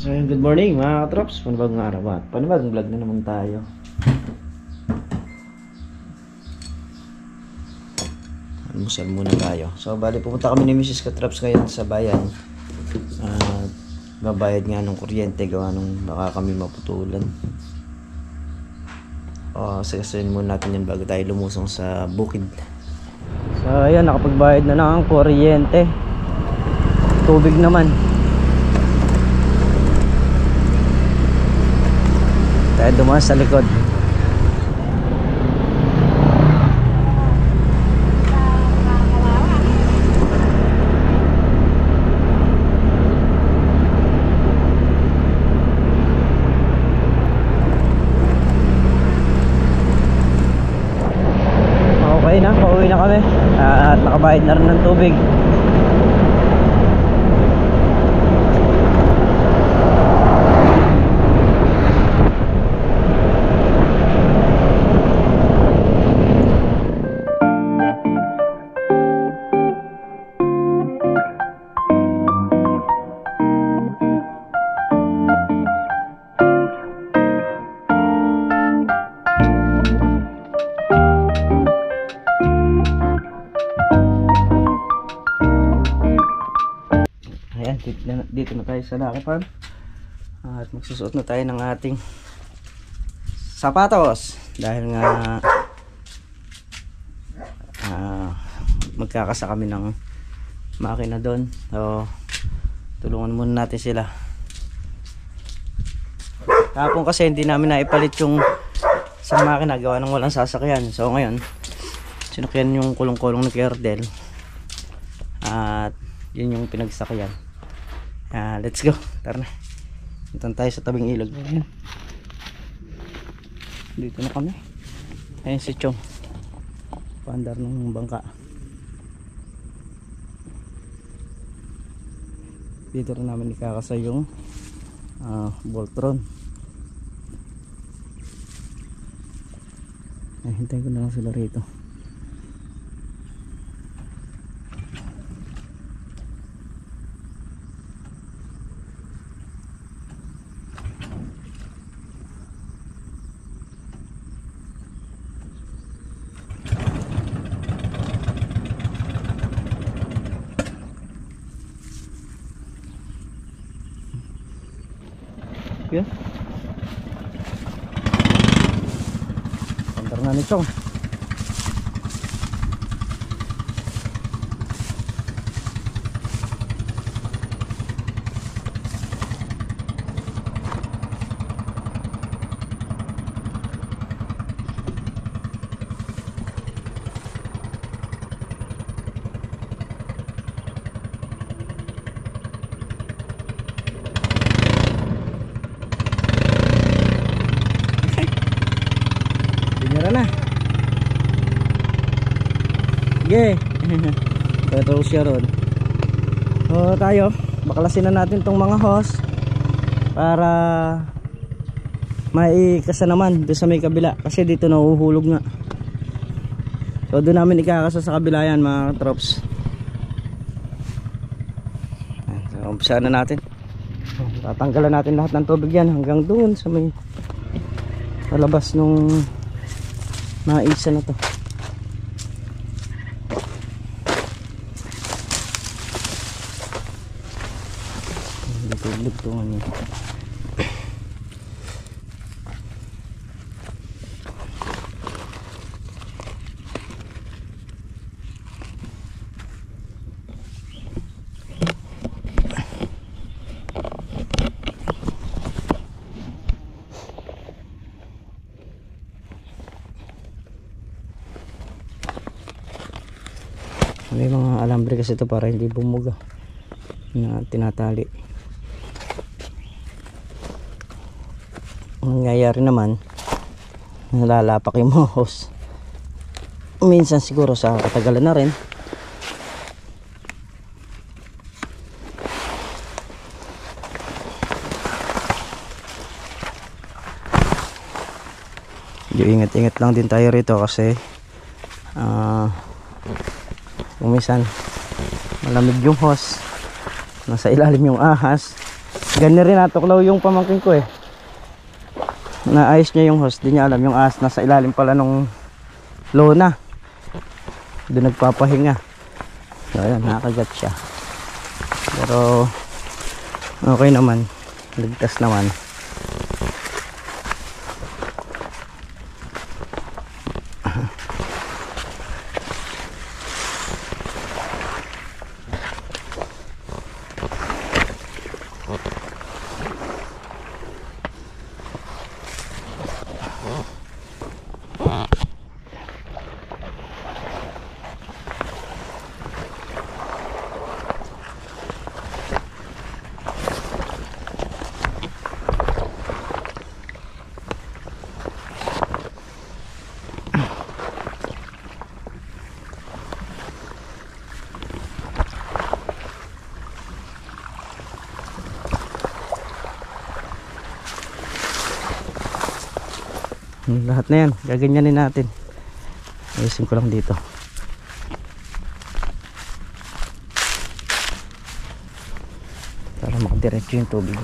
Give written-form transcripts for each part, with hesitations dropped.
So good morning mga katrops, panibagong araw at panibagong vlog na naman tayo. Almusal muna tayo. So bali pupunta kami ni Mrs. Katrops ngayon sa bayan. Babayad nga ng kuryente gawa nung baka kami maputulan. Sasayin muna natin yan bago tayo lumusong sa bukid. So ayan, nakapagbayad na ng kuryente. Tubig naman. Tayo dumaan sa likod. Okay na, pauwi na kami at nakabayad na rin ng tubig. Ayan, dito na tayo sa Lucky Farm at magsusuot na tayo ng ating sapatos dahil nga magkakasa kami ng makina doon. So tulungan muna natin sila. Kapon kasi hindi namin naipalit yung sa makina gawa ng walang sasakyan. So ngayon sinakyan yung kulong-kulong ni Kerdel at yun yung pinagsakyan. Let's go, tara na. Punta tayo sa tabing ilog. Dito na kami. Ayun si Chong, paandar ng bangka. Dito rin namin ikakasa yung Voltron. Hintayin ko na lang sila rito. Yan. Pantar na ni Chong. Binira na. Sige. Pero siya ron. So tayo, baklasin na natin tong mga hose para maikasa naman doon sa may kabila kasi dito nahuhulog nga. So doon namin ikakasa sa kabila yan mga trops. So umpisa na natin. Tatanggalan natin lahat ng tubig yan hanggang doon sa may palabas nung naisa na to. Dito ano. May mga alambre kasi ito para hindi bumuga na tinatali. Ang nangyayari naman nalalapak yung mga hose. Minsan siguro sa katagalan na rin ingat-ingat lang din tayo rito kasi Kumisan malamig yung hose, nasa ilalim yung ahas, Ganyan rin natuklaw yung pamangkin ko eh. Naayos niya yung hose, di niya alam yung ahas nasa ilalim pala nung lona. Doon nagpapahinga. So ayan, nakagat siya. Pero okay naman, ligtas naman. Lahat na yan, gaganyanin natin. Ayusin ko lang dito. Para makadiretso yung tubig.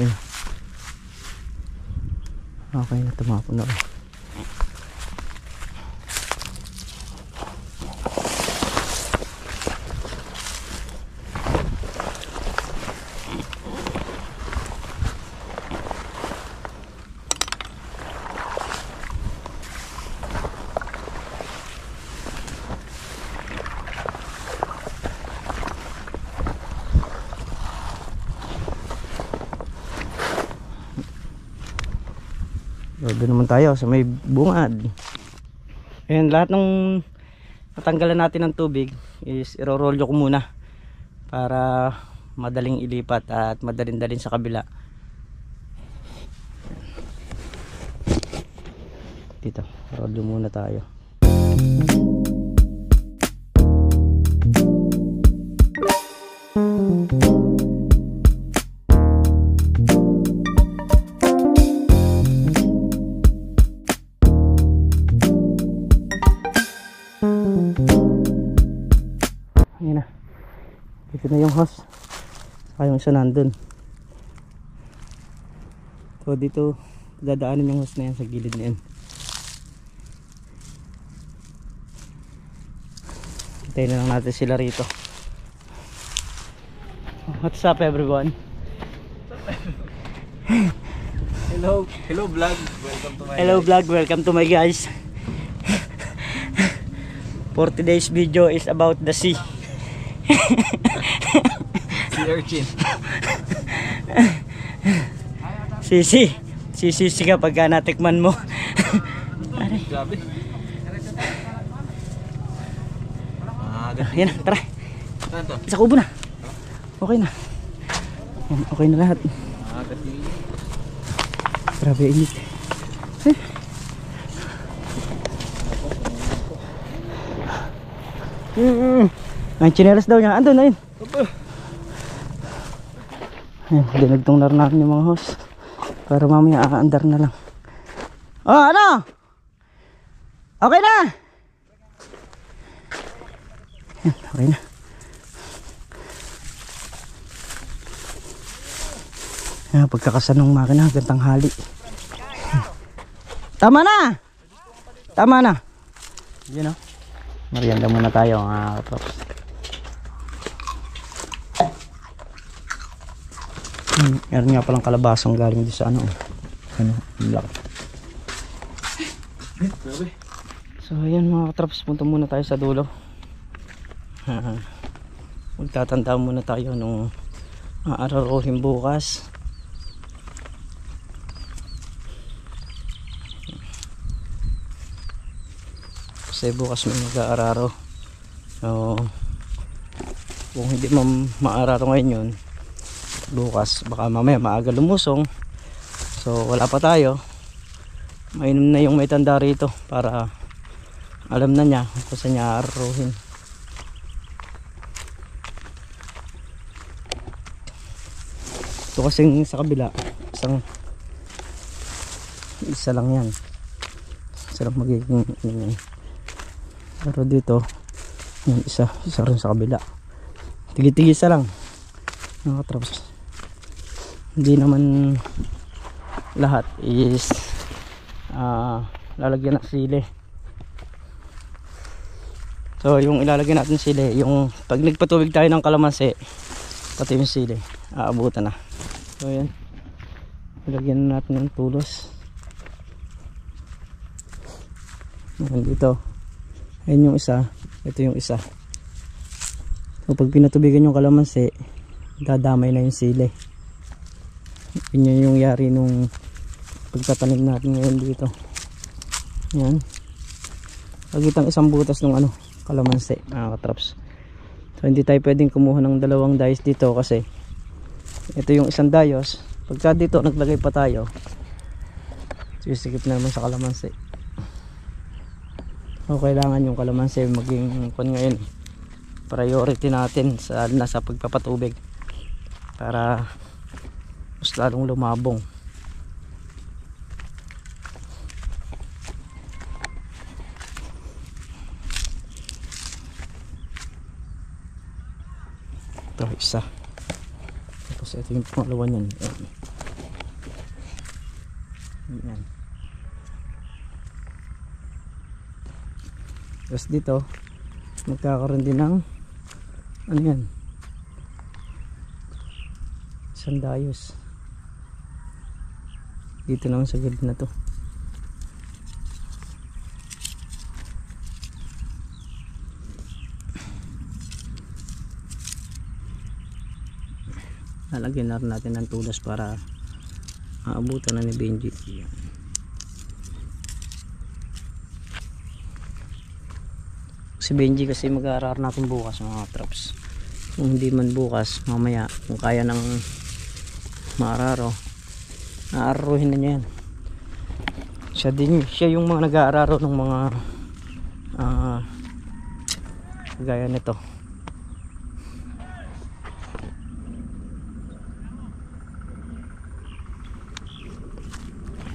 Yan. Okay na, tumapon na. Doon naman tayo sa may bungad. Ayan, lahat ng natanggalan natin ng tubig is irorolyo ko muna para madaling ilipat at madaling dalhin sa kabila. Dito, rolyo muna tayo. Ayan na, dito na yung hose, saka yung isa nandun. So dito dadaanin yung hose na yan sa gilid na yan. Hintayin na lang natin sila rito. What's up everyone? Hello vlog, welcome to my Hello vlog, welcome to my guys. For today's video is about the sea. sea urchin. Sisi ka pagka natikman mo. Grabe. Yan, tara. Saan to? Sa kubo na. Okay na. Yan, okay na lahat. Grabe init. Ang chinelas daw niya. Andun na yun. Ayan, dinagtong na rin natin yung mga hose. Para mamaya aandar na lang. Oh, ano? Okay na? Ayan, okay na. Ayan, pagkakasan ng makina hanggang tanghali. Tama na! Tama na! Yun o. Merienda muna tayo mga katrops. Meron nga palang kalabasang galing doon sa ano. Black. So ayan mga katrops, punta muna tayo sa dulo. Magtatanda muna tayo nung aararuhin bukas. Kasi bukas may mag-aararo. So kung hindi maararo ngayon yun, bukas baka mamaya maaga lumusong. So wala pa tayo. Mainom na yung may tanda rito para alam na niya kung saan niya aararuhin. Ito kasing sa kabila isa lang yan. Isa lang magiging pero dito Yan, isa rin sa kabila. Tigi-tigisa lang mga katrops. Hindi naman lahat is lalagyan ng sili. So yung ilalagyan natin sili, yung pag nagpatubig tayo ng kalamansi, pati yung sili aabutan na. So yan, ilagyan natin ng tulos. Yan dito. Ayun yung isa, ito yung isa. So pag pinatubigan yung kalamansi, dadamay na yung sili. Yun yung yari nung pagtatanim natin ngayon dito. Yan, pagitang isang butas ng kalamansi mga katrops. So hindi tayo pwedeng kumuha ng dalawang dayos dito kasi ito yung isang dayos. Pagka dito naglagay pa tayo, sisikip na naman sa kalamansi. So kailangan yung kalamansi maging ngayon priority natin sa nasa pagpapatubig para mas lalong lumabong. Ito isa, tapos ito yung pangalawa niyan. Yan. Tapos dito magkakaroon din ng yan, isang dayos dito naman sa gilid na to. Lalagyan na rin natin ng tulos para maabutan na ni Benji. Si Benji kasi mag-aarar natin bukas mga traps. Kung hindi man bukas, mamaya kung kaya ng maararo, aararuhin na niya yan. Siya yung mga nag-aararo ng mga gaya nito.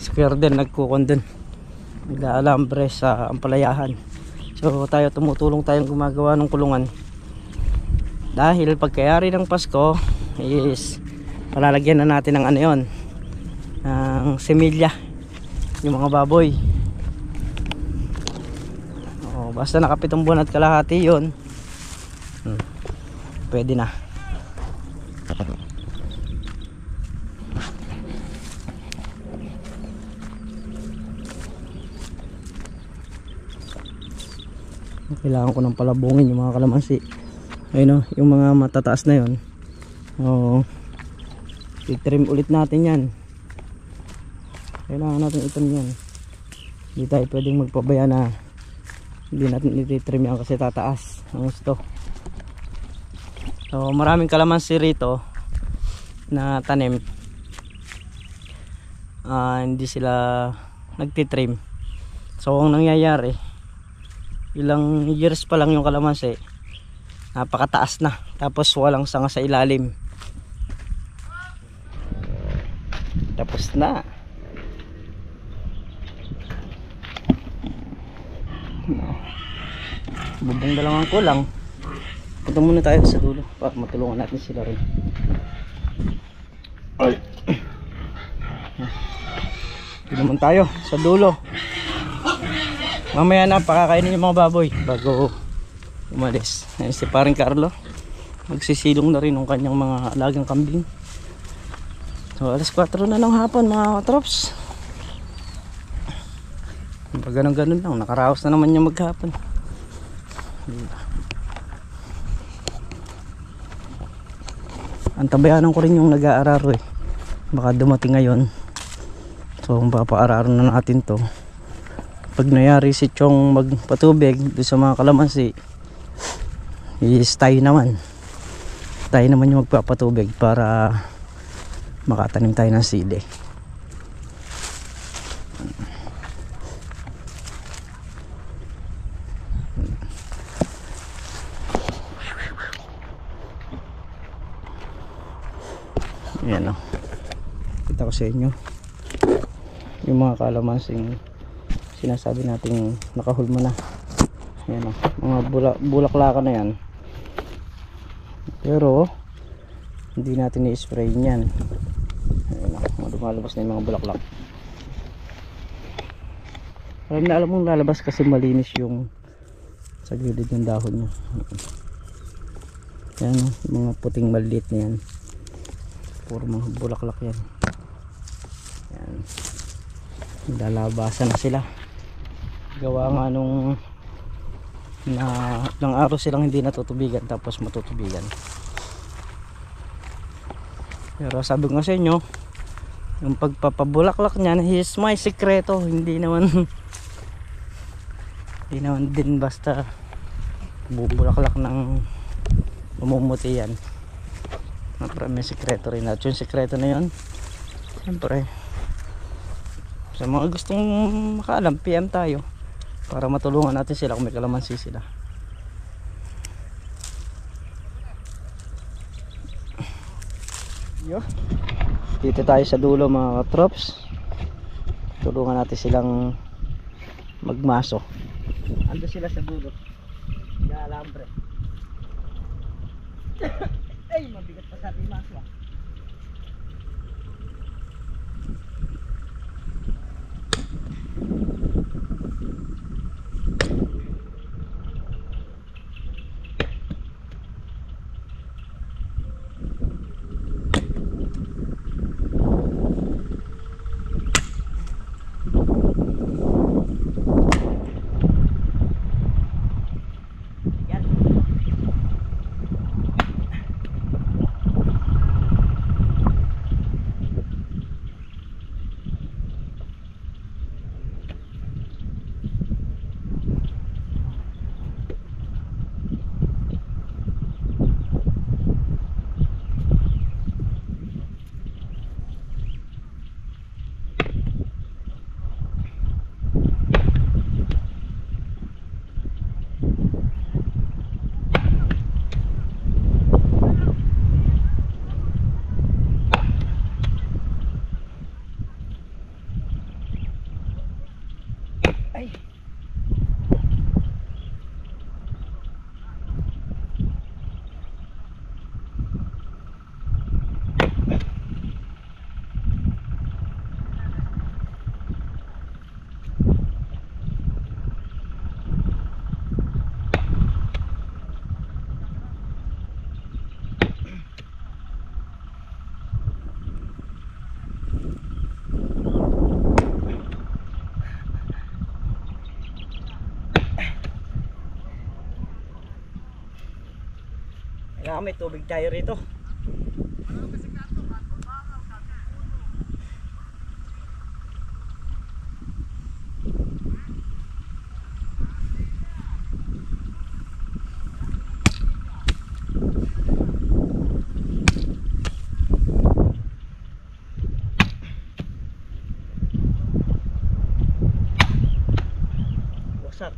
Si Kerdel nagkukondon, nag-aalambre sa ampalayahan. So tayo tumutulong tayong gumagawa ng kulungan. Dahil pagkayari ng Pasko is palalagyan na natin ng yon, ng semilya, yung mga baboy. Basta nakapitong buwan at kalahati yun, pwede na. Kailangan ko ng palabungin yung mga kalamansi. Ayun yung mga matataas na yun. I-trim ulit natin yan. Kailangan natin i-trim yan. Hindi tayo pwedeng magpabaya na hindi natin i-trim yan kasi tataas ang gusto. So maraming kalamansi rito na tanim, hindi sila nagtitrim. So ang nangyayari, ilang years pa lang yung kalamansi, napakataas na, tapos walang sanga sa ilalim. Tapos na. Bubong dalawang kulang. Punta muna tayo sa dulo para matulungan natin sila rin. Dito naman tayo sa dulo. Mamaya na pakakainin yung mga baboy bago umalis. Ayan si paring Carlo, magsisilong na rin ng kanyang mga alagang kambing. So alas 4 na ng hapon mga katrops. Pag ganun lang, nakaraos na naman yung maghapon. Antabayanan ko rin yung nag-aararo baka dumating ngayon. So papaararan na natin to. Pag nayari si Chong magpatubig doon sa mga kalamansi, is tayo naman yung magpapatubig para makatanim tayo ng sili. Ayan kita ko sa inyo yung mga kalamansing sinasabi nating nakahulma na. Yan o, mga bulaklakan na yan. Pero hindi natin i-spray yan. Ayan o, lumalabas na yung mga bulaklak. Alam mong lalabas kasi malinis yung sa gilid ng dahon niya. Ayan o, mga puting maliit na yan. Puro mga bulaklak yan. Ayan, lalabasan na sila. Gawa nga nung ng araw silang hindi natutubigan, tapos matutubigan. Pero sabi ko nga sa inyo, yung pagpapabulaklak niyan is may sikreto. Hindi naman din basta bubulaklak ng umumuti yan. May sikreto rin. At yung sikreto na yun, siyempre sa mga gustong makaalam, PM tayo para matulungan natin sila kung may kalamansi sila. Dito tayo sa dulo mga katrops. Tulungan natin silang magmaso. Ando sila sa dulo. Alambre. Ay, mabigat pa sa ating maso ah. Kailangan may tubig tayo rito. Wasak.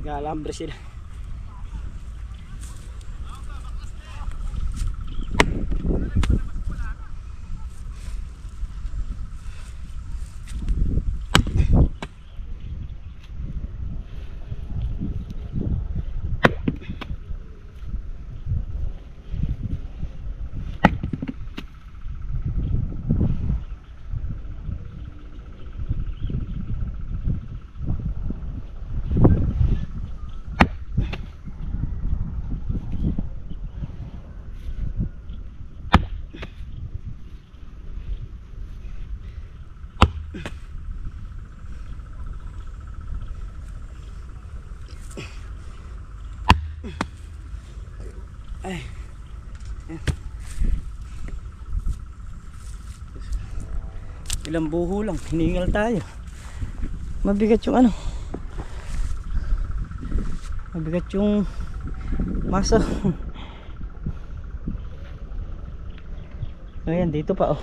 Nag-alambre sila. Ay. Ayan. Ilang buho lang, hiningal tayo. Mabigat yung ano. Mabigat yung masa. Ayan, dito pa oh.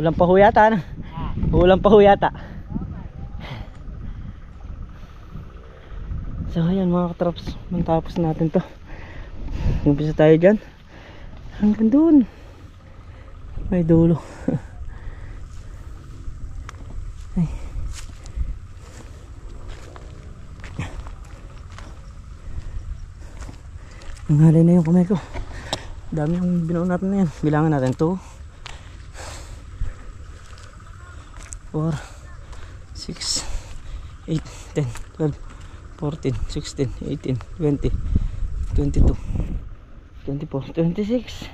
Ulang pa ho yata, ano? Ulang pa ho yata. So ayan mga katraps, matapos natin to. Umpisa tayo dyan hanggang doon. May dulo. Ay. Nangalay na yung kamay ko. Dami yung binuo natin na yan. Bilangan natin 2 4 6 8 10 12 14 16 18 20 22 24 26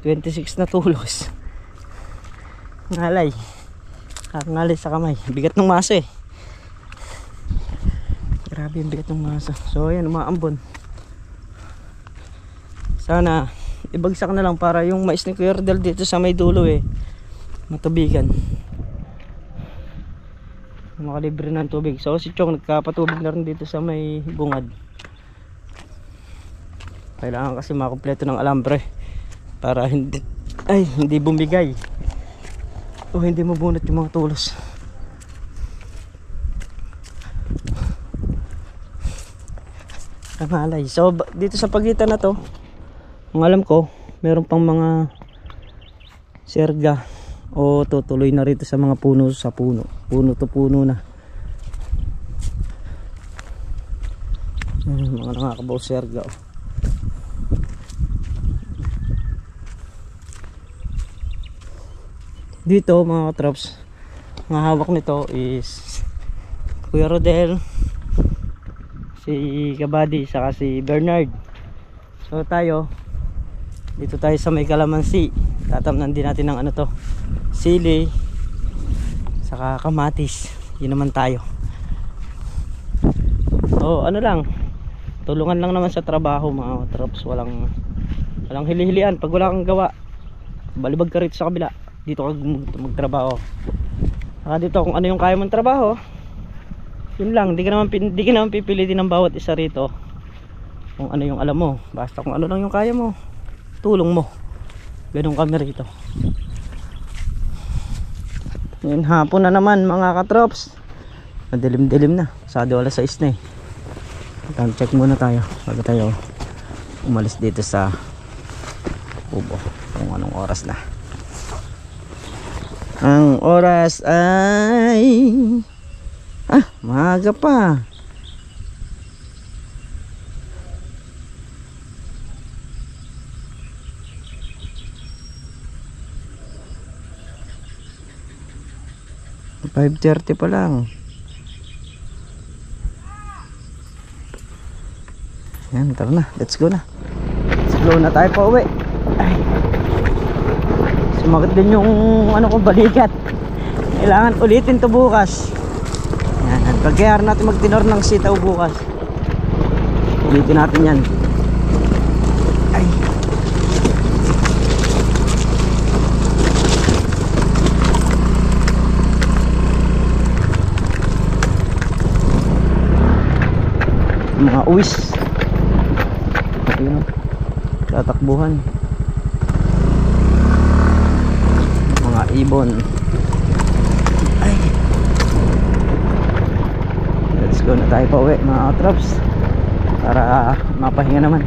26 na tulos. Ngalay, kakangalay sa kamay. Bigat ng maso eh. Grabe yung bigat ng maso. So ayan, umaambon. Sana ibagsak na lang para yung mais ni Kuya Rodel dito sa may dulo eh matubigan, makalibre ng tubig. So si Chong nagkapatubig na rin dito sa may bungad. Kailangan kasi makumpleto ng alambre para hindi bumigay o hindi mabunot yung mga tulos. Kangalay. So dito sa pagitan na to, ang alam ko meron pang mga serga o tutuloy na rito sa mga puno sa puno. Puno to puno na. Mga nakakabaw serga oh. Dito mga katraps, ang hawak nito is Kuya Rodel, si Kabady, saka si Bernard. So tayo dito tayo sa may kalamansi. Tatamnan din natin ng ano to, sili saka kamatis. Yun naman tayo. So ano lang, tulungan lang naman sa trabaho mga katraps. Walang hili-hilian. Pag wala kang gawa, balibag ka rito sa kabila, dito ka magtrabaho. Saka dito kung ano yung kaya mong trabaho, yun lang. Di ka naman pipilitin ng bawat isa rito kung ano yung alam mo. Basta kung ano lang yung kaya mo, tulong mo. Ganun kami rito. Ngayon hapon na naman mga katrops. Madilim-dilim na. Sado alas 6 na eh. Time check muna tayo bago tayo umalis dito sa kubo. Kung anong oras na. Ang oras ay maaga pa. $5:30 pa lang. Yan, tara na. Let's go na. Let's go na tayo pa uwi. Ay. Sumakit din yung ano ko, balikat. Kailangan ulitin to bukas. Yan. Pagkayar natin magtinor ng sitaw bukas. Ulitin natin yan. Ay. Mga uwis. Ayun, tatakbuhan. Mga ibon. Ay. let's go na tayo pa uwi mga katrops para mapahinga naman.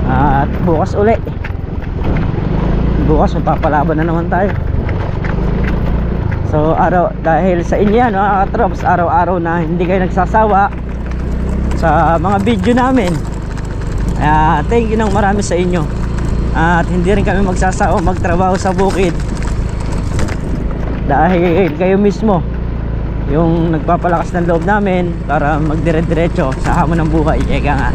At bukas uli, bukas magpapalaban na naman tayo. So dahil sa inyo yan mga katrops, araw-araw na hindi kayo nagsasawa sa mga video namin, thank you ng marami sa inyo. At hindi rin kami magsasawa magtrabaho sa bukid dahil kayo mismo yung nagpapalakas ng loob namin para magdire-diretso sa hamon ng buhay. Eka nga.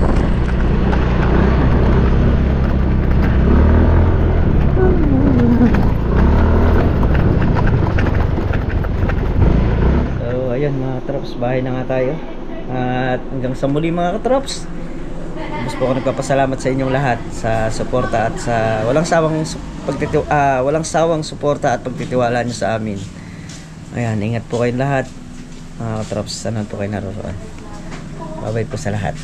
So ayun mga katrops, bahay na nga tayo. At hanggang sa muli mga katrops, gusto po ako nagpapasalamat sa inyong lahat sa suporta at sa walang sawang suporta at pagtitiwala nyo sa amin. Ayan, ingat po kayong lahat mga katrops, saan po kayo naroon. Bye bye po sa lahat.